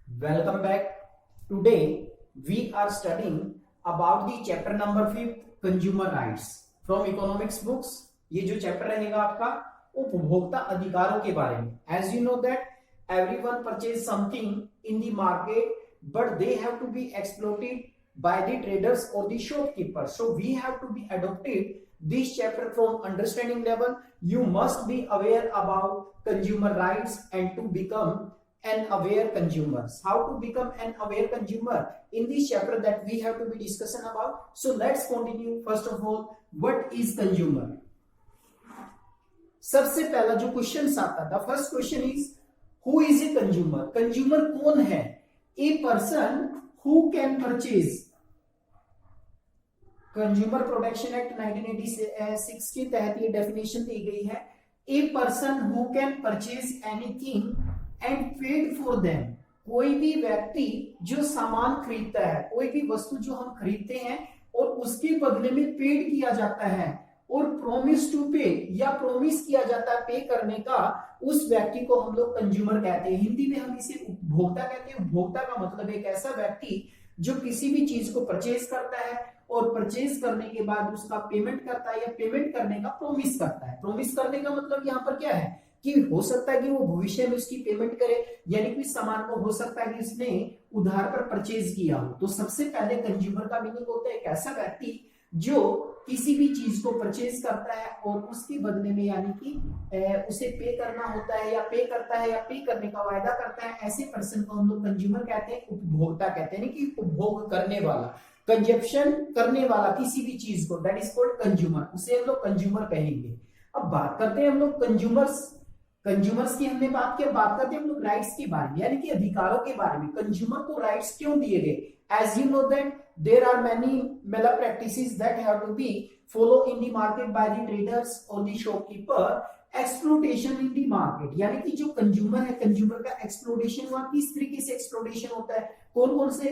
Welcome back. Today we are studying about the chapter number 5 consumer rights from economics books. ये जो chapter रहेगा आपका उपभोक्ता अधिकारों के बारे में. As you know that everyone purchase something in the market, but they have to be exploited by the traders or the shopkeepers. So we have to be adopted this chapter from understanding level. You must be aware about consumer rights and to become an aware consumers. How to become an aware consumer in this chapter that we have to be discussing about. So let's continue. First of all, what is consumer? सबसे पहला जो question आता था, first question is who is a consumer. Consumer कौन है? A person who can purchase. Consumer protection act 1986 के तहत ये डेफिनेशन दी गई है. A person who can purchase anything and paid for them. कोई भी व्यक्ति जो सामान खरीदता है, कोई भी वस्तु जो हम खरीदते हैं और उसके बदले में पेड किया जाता है और प्रोमिस टू पे या प्रोमिस किया जाता है पे करने का, उस व्यक्ति को हम लोग कंज्यूमर कहते हैं. हिंदी में हम इसे उपभोक्ता कहते हैं. उपभोक्ता का मतलब एक ऐसा व्यक्ति जो किसी भी चीज को परचेज करता है और परचेज करने के बाद उसका पेमेंट करता है या पेमेंट करने का प्रोमिस करता है. प्रोमिस करने का मतलब यहाँ पर क्या है कि हो सकता है कि वो भविष्य में उसकी पेमेंट करे, यानी कि सामान को हो सकता है कि उसने उधार पर परचेज किया हो. तो सबसे पहले कंज्यूमर का मीनिंग होता है एक ऐसा व्यक्ति जो किसी भी चीज को परचेज करता है और उसके बदले में यानी कि उसे पे करना होता है या पे करता है या पे करने का वायदा करता है. ऐसे पर्सन को हम लोग कंज्यूमर कहते हैं, उपभोक्ता कहते हैं, कि उपभोग करने वाला, कंजप्शन करने वाला किसी भी चीज को, दैट इज कॉल्ड कंज्यूमर. उसे हम लोग कंज्यूमर कहेंगे. अब बात करते हैं हम लोग कंज्यूमर्स की हमने बात की. बात करते हैं हम लोग राइट्स के बारे में, यानी कि अधिकारों के बारे में. कंज्यूमर को राइट्स क्यों दिए गए? As you know that there are many malpractices that have to be followed in the market by the traders or the shopkeeper. Exploitation in the market, यानी कि जो कंज्यूमर है, कंज्यूमर का एक्सप्लोटेशन हुआ. किस तरीके से एक्सप्लोटेशन होता है? कौन कौन से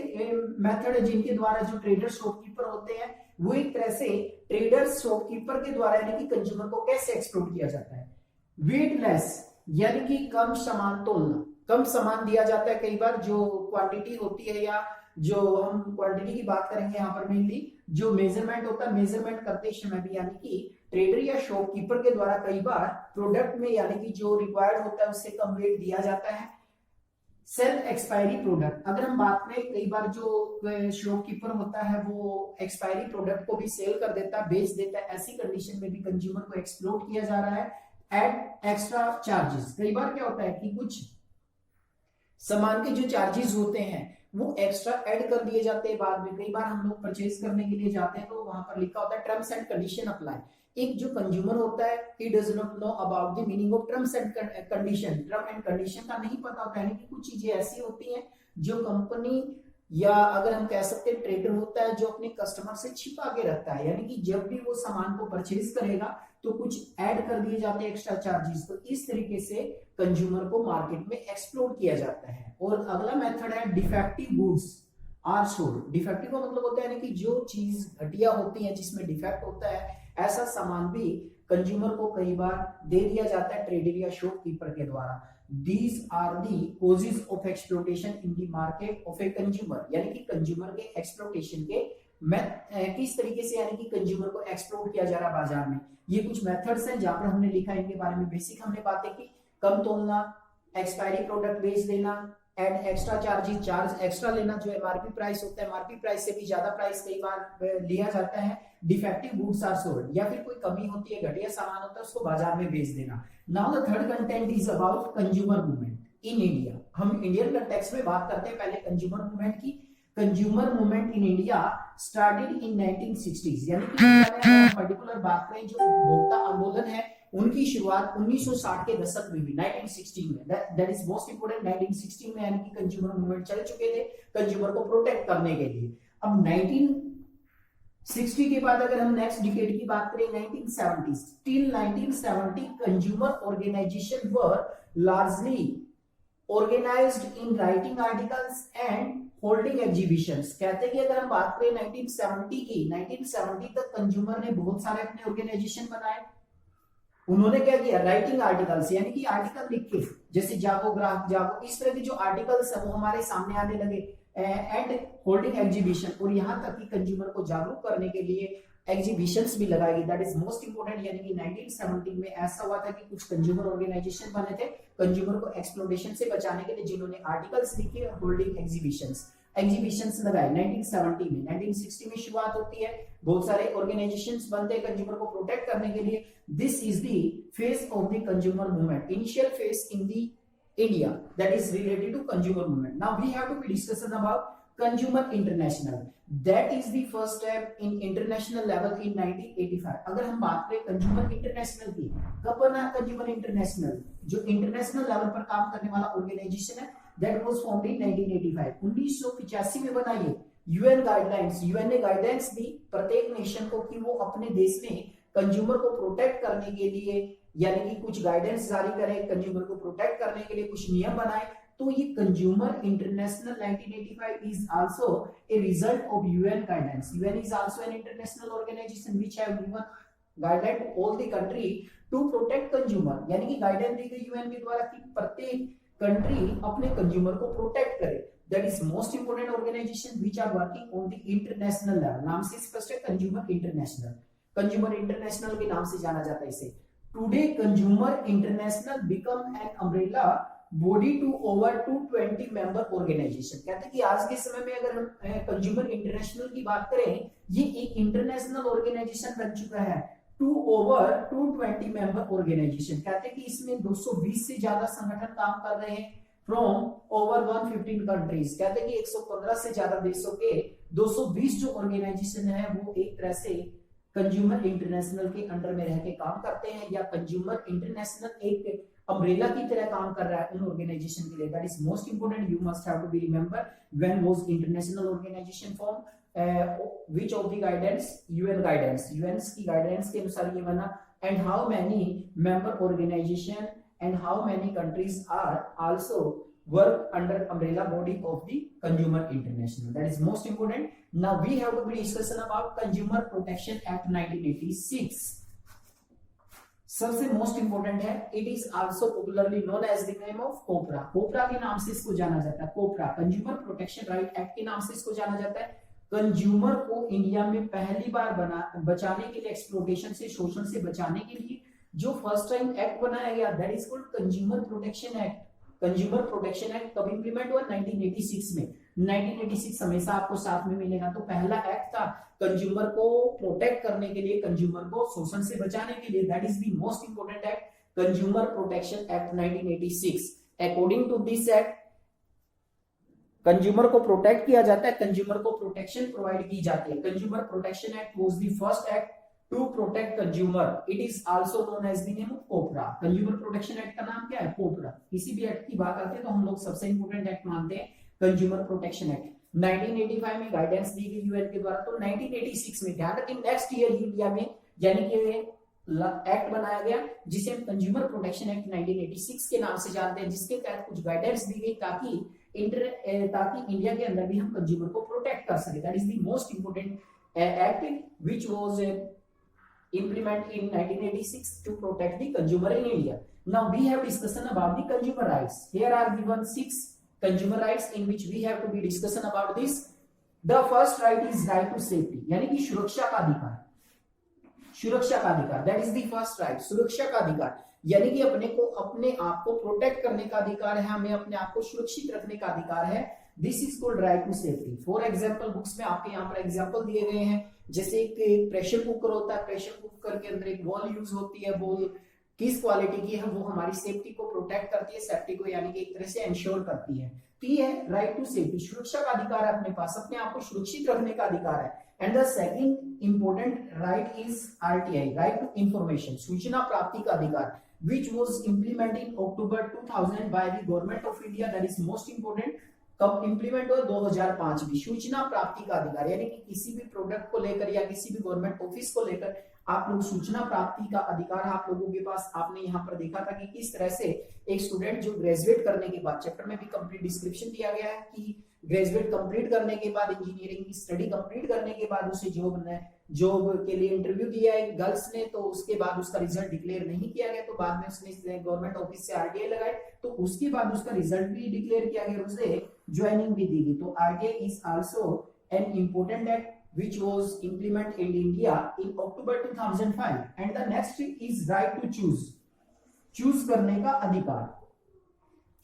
मेथड है जिनके द्वारा जो ट्रेडर शॉपकीपर होते हैं वो एक तरह से ट्रेडर शॉपकीपर के द्वारा यानी कि कंज्यूमर को कैसे एक्सप्लोट किया जाता है? वेटलेस यानी कि कम सामान तोलना. कम सामान दिया जाता है. कई बार जो क्वांटिटी होती है या जो हम क्वांटिटी की बात करेंगे यहाँ पर मेनली जो मेजरमेंट होता है, मेजरमेंट करते समय भी यानी कि ट्रेडर या शॉपकीपर के द्वारा कई बार प्रोडक्ट में यानी कि जो रिक्वायर्ड होता है उससे कम वेट दिया जाता है. सेल्फ एक्सपायरी प्रोडक्ट, अगर हम बात करें, कई बार जो शॉपकीपर होता है वो एक्सपायरी प्रोडक्ट को भी सेल कर देता है, बेच देता है. ऐसी कंडीशन में भी कंज्यूमर को एक्सप्लोट किया जा रहा है. एड एक्स्ट्रा चार्जेस, कई बार क्या होता है कि कुछ सामान के जो चार्जेस होते हैं वो एक्स्ट्रा ऐड कर दिए जाते हैं बाद में. कई बार हम लोग परचेज करने के लिए जाते हैं तो वहां पर लिखा होता है टर्म्स एंड कंडीशन अप्लाई. एक जो कंज्यूमर होता है he does not know about the meaning of terms and condition. Term and condition का नहीं पता होता है, यानी कि कुछ चीजें ऐसी होती हैं जो कंपनी या अगर हम कह सकते हैं ट्रेडर होता है जो अपने कस्टमर से छिपा के रखता है, यानी कि जब भी वो सामान को परचेज करेगा तो कुछ ऐड कर दिए जाते हैं एक्स्ट्रा चार्जेस. तो इस तरीके से कंज्यूमर को मार्केट में एक्सप्लोर किया जाता है. और अगला मेथड है defective goods are sold. Defective का मतलब होता है यानी कि जो चीज घटिया होती है, जिसमें डिफेक्ट होता है, ऐसा सामान भी कंज्यूमर को कई बार दे दिया जाता है ट्रेडर या शॉपकीपर के द्वारा. These are the causes of exploitation in the market of a consumer, यानी कि कंज्यूमर के एक्सप्लोटेशन के किस तरीके से यानी कि कंज्यूमर को एक्सप्लोट किया जा रहा है बाजार में. ये कुछ मेथड्स हैं जहां पर हमने लिखा है, इनके बारे में बेसिक हमने बातें की. कम तोलना, एक्सपायरी प्रोडक्ट बेच देना, add extra charges, charge extra लेना, जो एमआरपी प्राइस होता है एमआरपी प्राइस से भी ज्यादा प्राइस कई बार लिया जाता है. डिफेक्टिव गुड्स आर सोल्ड, या फिर कोई कमी होती है, घटिया सामान होता है, उसको बाजार में बेच देना. Now the third content is about consumer movement in India. हम इंडियन कंटेक्स्ट में बात करते हैं पहले कंज्यूमर मूवमेंट की. Consumer movement in India started in 1960s, यानी कि पर्टिकुलर बात करें जो उपभोक्ता आंदोलन है उनकी शुरुआत 1960 के दशक में भी, 1916 में. That is most important. 1916 में यानी कि कंज्यूमर मूवमेंट चल चुके थे कंज्यूमर को प्रोटेक्ट करने के लिए. अब 1960 के बाद अगर हम नेक्स्ट डिकेड की बात करें 1970s till 1970 consumer organisation were largely organised in writing articles and holding exhibitions. कहते हैं कि अगर हम बात करें 1970 की, 1970 तक कंज्यूमर ने बहुत सारे अपने ऑर्गेनाइजेशन बनाए उन्होंने क्या किया, राइटिंग आर्टिकल्स, यानी कि आर्टिकल लिख के, जैसे जागो ग्राफ जागो, इस तरह के जो आर्टिकल्स है वो हमारे सामने आने लगे, एंड होल्डिंग एग्जीबिशन, और यहाँ तक कि कंज्यूमर को जागरूक करने के लिए एग्जीबिशंस भी लगाएगी, दैट इज मोस्ट इंपोर्टेंट। यानी कि 1917 में ऐसा हुआ था कि कुछ कंज्यूमर ऑर्गेनाइजेशन बने थे कंज्यूमर को एक्सप्लॉयटेशन से बचाने के लिए, जिन्होंने आर्टिकल्स लिखे और होल्डिंग एग्जीबिशंस लगाए 1970 में। 1960 में शुरुआत होती है, बहुत सारे ऑर्गेनाइजेशंस बनते हैं कंज्यूमर को प्रोटेक्ट करने के लिए। This is the phase of the consumer movement, initial phase in the India that is related to consumer movement. Now we have to be discussing about Consumer International. That is the first step in international level in 1985. अगर हम बात करें consumer international की, कब बना consumer international? जो international level पर काम करने वाला ऑर्गेनाइजेशन है, that was formed in 1985. 1985 में बना ये यूएन गाइडलाइंस। यूएन ने गाइडलाइंस दी प्रत्येक नेशन को कि वो अपने देश में कंज्यूमर को प्रोटेक्ट करने के लिए, यानी कि कुछ गाइडेंस जारी करे, कंज्यूमर को प्रोटेक्ट करने के लिए कुछ नियम बनाए। तो ये consumer international 1985 is also a result of UN guidance. UN is also an international organisation which have given guideline to all the country to protect consumer, यानी कि गाइडलाइन दी गई यूएन के द्वारा कि प्रत्येक कंट्री अपने कंज्यूमर को प्रोटेक्ट करे। That is most important organisation which are working on the international level. नाम से स्पष्ट है, कंज्यूमर इंटरनेशनल। कंज्यूमर इंटरनेशनल के नाम से जाना जाता है इसे। Today, Consumer International become an umbrella body to over 220 member organization। कहते हैं कि आज के समय में अगर हम कंज्यूमर इंटरनेशनल की बात करें, ये एक इंटरनेशनल ऑर्गेनाइजेशन बन चुका है टू ओवर 220 मेंबर ऑर्गेनाइजेशन। कहते हैं कि इसमें 220 से ज्यादा संगठन काम कर रहे हैं फ्रॉम ओवर 115 कंट्रीज। कहते हैं कि 115 से ज्यादा देशों के 220 जो ऑर्गेनाइजेशन है वो एक तरह से कंज्यूमर इंटरनेशनल के अंडर में रह के काम करते हैं, या कंज्यूमर इंटरनेशनल एक अम्ब्रेला की तरह काम कर रहा है उन ऑर्गेनाइजेशन के लिए। That is most important, you must have to be remember when was international organisation form, which of the guidance, UN guidance, UN की गाइडेंस के अनुसार ये बना, and how many member organisation and how many countries are also work under umbrella body of the Consumer International. That is most important. Now we have to be discussion about Consumer Protection Act 1986. सबसे most important है, it is also popularly known as the name of COPRA. COPRA के नाम से इसको जाना जाता है, COPRA consumer protection right act के नाम से इसको जाना जाता है। कंज्यूमर को इंडिया में पहली बार बचाने के लिए, एक्सप्लॉयटेशन से, शोषण से बचाने के लिए जो फर्स्ट टाइम एक्ट बनाया गया, that is called consumer protection act. Consumer protection act कब इंप्लीमेंट हुआ? 1986 में। 1986 हमेशा आपको साथ में मिलेगा। तो पहला एक्ट था कंज्यूमर को प्रोटेक्ट करने के लिए, कंज्यूमर को शोषण से बचाने के लिए। That is the most important act, consumer protection act 1986। According to this act consumer को प्रोटेक्ट किया जाता है, कंज्यूमर को प्रोटेक्शन प्रोवाइड की जाती है। Consumer protection act was the first act to protect consumer. It is also known as the name of COPRA. Consumer protection act का नाम क्या है? कोपरा। किसी भी एक्ट की बात आती है तो हम लोग सबसे इंपोर्टेंट एक्ट मानते हैं कंज्यूमर प्रोटेक्शन एक्ट। 1985 में गाइडेंस दी गई यूएन के द्वारा, तो 1986 में, ध्यान रखें, नेक्स्ट ईयर ही इंडिया में यानी कि एक्ट बनाया गया जिसे हम कंज्यूमर प्रोटेक्शन एक्ट 1986 के नाम से जानते हैं, जिसके तहत कुछ गाइडेंस दी गई ताकि इंडिया के अंदर भी हम कंज्यूमर को प्रोटेक्ट कर सके। That is the most important act which was implemented in 1986 to protect the consumer in India. Now we have discussion about the consumer rights. Here are given 6 consumer rights in which we have to be discussion about this. The first right is right to safety, यानी कि सुरक्षा का अधिकार। सुरक्षा का अधिकार, that is the first right, सुरक्षा का अधिकार, यानी कि अपने आप को प्रोटेक्ट करने का अधिकार है, हमें अपने आप को सुरक्षित रखने का अधिकार है। This is called right to safety. For example, books में आपके यहाँ पर एग्जाम्पल दिए गए हैं, जैसे एक प्रेशर कुकर होता है, प्रेशर कुकर के अंदर एक बॉल यूज होती है, बॉल किस क्वालिटी की है, वो हमारी सेफ्टी को प्रोटेक्ट करती है, सेफ्टी को यानी कि एक तरह से इंश्योर करती है। तो ये है राइट टू सेफ्टी, सुरक्षा का अधिकार है, अपने पास अपने आप को सुरक्षित रखने का अधिकार है। And the second important right is RTI, right to information, सूचना प्राप्ति का अधिकार, which was implemented in October 2000 by the government of India. That is most important. कब इंप्लीमेंट हुआ? 2005 में। सूचना प्राप्ति का अधिकार, यानी कि किसी भी प्रोडक्ट को लेकर या किसी भी गवर्नमेंट ऑफिस को लेकर आप लोग सूचना प्राप्ति का अधिकार आप लोगों के पास। आपने यहाँ पर देखा था कि किस तरह से एक स्टूडेंट जो ग्रेजुएट करने के बाद, चैप्टर में भी कंप्लीट डिस्क्रिप्शन दिया गया है कि ग्रेजुएट कंप्लीट करने के बाद, इंजीनियरिंग की स्टडी कंप्लीट करने के बाद उसे जॉब के लिए इंटरव्यू दिया है गर्ल्स ने, तो उसके बाद उसका रिजल्ट डिक्लेयर नहीं किया गया, तो बाद में उसने गवर्नमेंट ऑफिस से आरटीआई लगाई, तो उसके बाद उसका रिजल्ट भी डिक्लेयर किया गया, उसे ज्वाइनिंग भी दी गई। तो RTI is also an important act which was implemented in India in October 2005, and the next is right to choose, choose करने का अधिकार,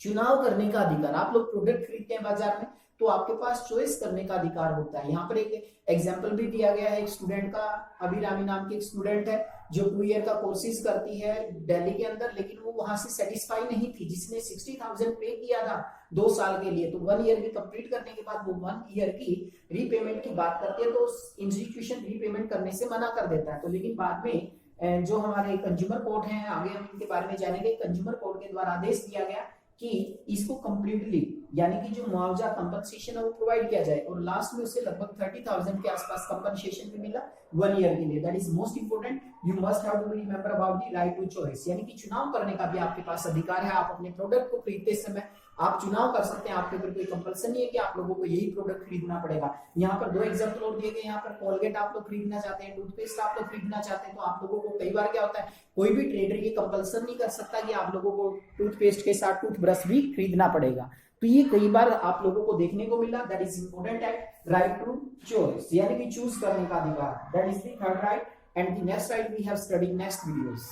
चुनाव करने का अधिकार। आप लोग प्रोडक्ट खरीदते हैं बाजार में तो आपके पास चॉइस करने का अधिकार होता है। यहाँ पर एक एग्जांपल भी दिया गया है एक स्टूडेंट का, अभिरामी नाम की एक स्टूडेंट है जो 2 ईयर का कोर्सेज करती है दिल्ली के अंदर, लेकिन वो वहां से सेटिस्फाई नहीं थी, जिसने 60,000 पे किया था 2 साल के लिए, तो 1 ईयर की कंप्लीट करने के बाद वो 1 ईयर की रीपेमेंट की बात करती है, तो इंस्टीट्यूशन रीपेमेंट करने से मना कर देता है। तो लेकिन बाद में जो हमारे कंज्यूमर कोर्ट है, आगे हम इनके बारे में जानेंगे, कंज्यूमर कोर्ट के द्वारा आदेश दिया गया कि इसको कंप्लीटली, यानी कि जो मुआवजा कंपनसेशन है वो प्रोवाइड किया जाए, और लास्ट में उसे लगभग 30,000 के आसपास कंपनसेशन भी मिला 1 ईयर के लिए। That is most important, you must have to remember about the right to choice, यानी कि चुनाव करने का भी आपके पास अधिकार है। आप अपने प्रोडक्ट को खरीदते समय आप चुनाव कर सकते हैं, आपके ऊपर कोई कंपल्सन नहीं है कि आप लोगों को यही प्रोडक्ट खरीदना पड़ेगा। यहाँ पर 2 एग्जांपल और दिए गए, यहाँ पर कोलगेट आप लोग खरीदना चाहते हैं, टूथपेस्ट आप लोग खरीदना चाहते हैं, तो आप लोगों को कई बार क्या होता है, कोई भी ट्रेडर ये कंपल्सन नहीं कर सकता कि आप लोगों को टूथपेस्ट के साथ टूथब्रश भी खरीदना पड़ेगा। तो ये कई बार आप लोगों को देखने को मिला। That is important act, right to choice, यानी कि चूज करने का अधिकार। That is the third right, and the next right we have studied next videos.